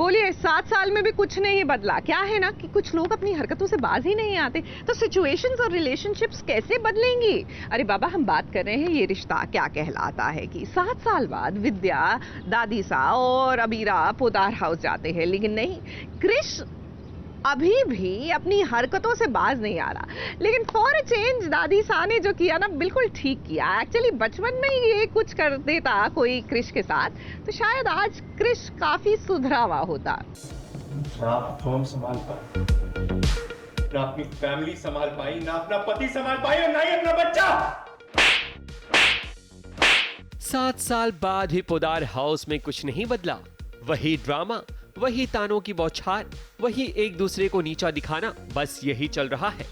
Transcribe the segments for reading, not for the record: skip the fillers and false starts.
बोलिए 7 साल में भी कुछ नहीं बदला। क्या है ना कि कुछ लोग अपनी हरकतों से बाज ही नहीं आते, तो सिचुएशंस और रिलेशनशिप्स कैसे बदलेंगी? अरे बाबा, हम बात कर रहे हैं ये रिश्ता क्या कहलाता है कि 7 साल बाद विद्या, दादी सा और अबीरा पोदार हाउस जाते हैं, लेकिन नहीं, क्रिश अभी भी अपनी हरकतों से बाज नहीं आ रहा। लेकिन फॉर अ चेंज दादी सा ने जो किया ना, बिल्कुल ठीक किया। एक्चुअली बचपन में ही ये कुछ कर देता कोई क्रिश के साथ, तो शायद आज क्रिश काफी सुधरा हुआ होता। ना आप फर्म संभाल पाए, ना अपनी फैमिली संभाल पाई, ना अपना पति संभाल पाई और ना ही अपना बच्चा। 7 साल बाद भी पोदार हाउस में कुछ नहीं बदला। वही ड्रामा, वही तानों की बौछार, वही एक दूसरे को नीचा दिखाना, बस यही चल रहा है।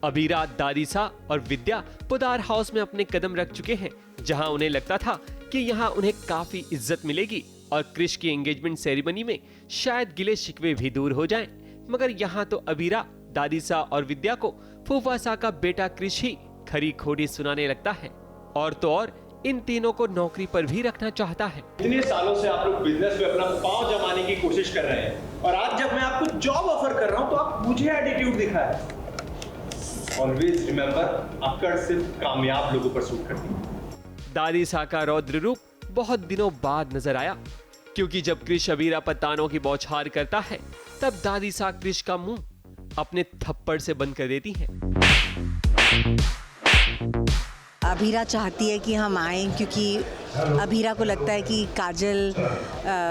अबीरा, दादीसा और विद्या पोदार हाउस में अपने कदम रख चुके हैं, जहां उन्हें लगता था कि यहां उन्हें काफी इज्जत मिलेगी और क्रिश की एंगेजमेंट सेरेमनी में शायद गिले शिकवे भी दूर हो जाएं। मगर यहाँ तो अबीरा, दादीसा और विद्या को फूफासा का बेटा क्रिश ही खरी खोटी सुनाने लगता है, और तो और इन तीनों को नौकरी पर भी रखना चाहता है। इतने सालों से आप लोग बिजनेस में अपना पांव जमाने की कोशिश कर रहे हैं, और आज जब मैं आपको जॉब ऑफर कर रहा हूं तो आप मुझे एटीट्यूड दिखाए। ऑलवेज रिमेंबर, अक्कड़ सिर्फ कामयाब लोगों पर सूट करती है। दादीसा का रौद्र रूप बहुत दिनों बाद नजर आया, क्योंकि जब क्रिश अबीरा पर तानों की बौछार करता है, तब दादीसा क्रिश का मुंह अपने थप्पड़ से बंद कर देती है। अबीरा चाहती है कि हम आएँ, क्योंकि अबीरा को लगता है कि काजल,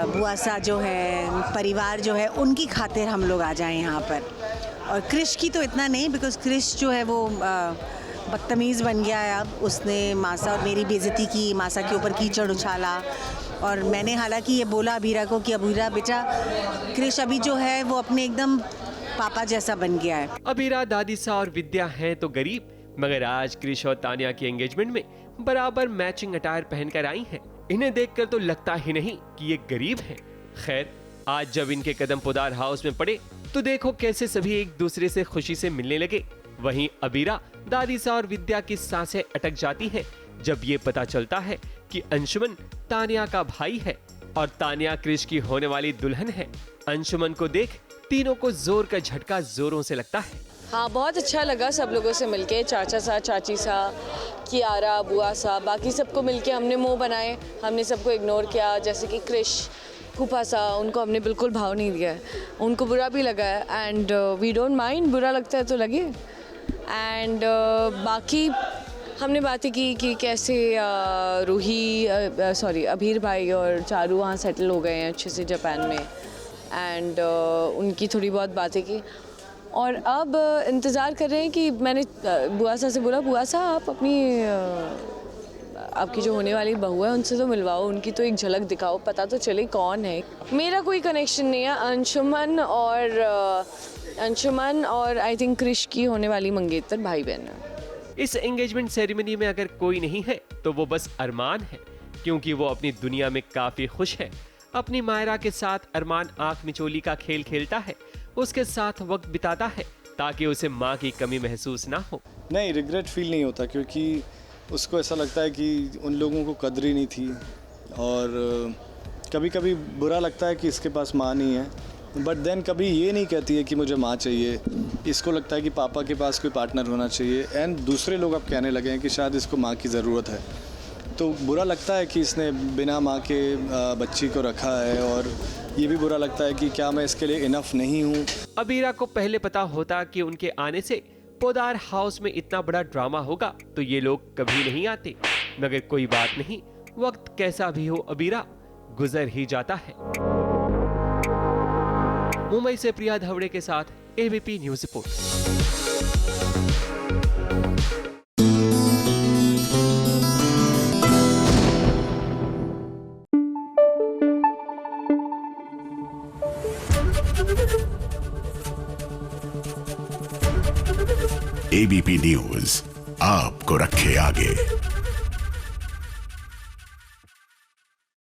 बुआसा जो है, परिवार जो है, उनकी खातिर हम लोग आ जाएं यहाँ पर। और क्रिश की तो इतना नहीं, बिकॉज क्रिश जो है वो बदतमीज़ बन गया है। अब उसने मासा और मेरी बेइज्जती की, मासा के ऊपर कीचड़ उछाला, और मैंने हालांकि ये बोला अबीरा को कि अबीरा बेटा, क्रिश अभी जो है वो अपने एकदम पापा जैसा बन गया है। अबीरा, दादीसा और विद्या हैं तो गरीब, मगर आज क्रिश और तानिया की एंगेजमेंट में बराबर मैचिंग अटायर पहनकर आई हैं। इन्हें देखकर तो लगता ही नहीं कि ये गरीब हैं। खैर, आज जब इनके कदम पोदार हाउस में पड़े, तो देखो कैसे सभी एक दूसरे से खुशी से मिलने लगे। वहीं अबीरा, दादीसा और विद्या की सांसें अटक जाती हैं जब ये पता चलता है कि अंशुमन तानिया का भाई है और तानिया क्रिश की होने वाली दुल्हन है। अंशुमन को देख तीनों को जोर का झटका जोरों से लगता है। हाँ, बहुत अच्छा लगा सब लोगों से मिलके, चाचा सा, चाची सा, कियारा, बुआ सा, बाकी सबको मिलके हमने मुंह बनाए, हमने सबको इग्नोर किया। जैसे कि क्रिश, फूफा सा, उनको हमने बिल्कुल भाव नहीं दिया है, उनको बुरा भी लगा है, एंड वी डोंट माइंड, बुरा लगता है तो लगे। एंड बाकी हमने बातें की कि कैसे अभीर भाई और चारू वहाँ सेटल हो गए हैं अच्छे से जापान में, एंड उनकी थोड़ी बहुत बातें की। और अब इंतज़ार कर रहे हैं कि मैंने बुआ सा से बोला, बुआ सा आप आपकी जो होने वाली बहू है उनसे तो मिलवाओ, उनकी तो एक झलक दिखाओ, पता तो चले कौन है। मेरा कोई कनेक्शन नहीं है, अंशुमन और आई थिंक क्रिश की होने वाली मंगेतर भाई बहन है। इस एंगेजमेंट सेरेमनी में अगर कोई नहीं है तो वो बस अरमान है, क्योंकि वो अपनी दुनिया में काफी खुश है। अपनी मायरा के साथ अरमान आंख मिचोली का खेल खेलता है, उसके साथ वक्त बिताता है ताकि उसे माँ की कमी महसूस ना हो। नहीं, रिग्रेट फील नहीं होता, क्योंकि उसको ऐसा लगता है कि उन लोगों को कदर ही नहीं थी, और कभी कभी बुरा लगता है कि इसके पास माँ नहीं है, बट देन कभी ये नहीं कहती है कि मुझे माँ चाहिए। इसको लगता है कि पापा के पास कोई पार्टनर होना चाहिए, एंड दूसरे लोग अब कहने लगे हैं कि शायद इसको माँ की ज़रूरत है। तो बुरा लगता है कि इसने बिना माँ के बच्ची को रखा है, और ये भी बुरा लगता है कि क्या मैं इसके लिए इनफ नहीं हूँ। अबीरा को पहले पता होता कि उनके आने से पोदार हाउस में इतना बड़ा ड्रामा होगा तो ये लोग कभी नहीं आते, मगर कोई बात नहीं, वक्त कैसा भी हो अबीरा गुजर ही जाता है। मुंबई से प्रिया धवड़े के साथ ABP news report. ABP news आपको रखे आगे।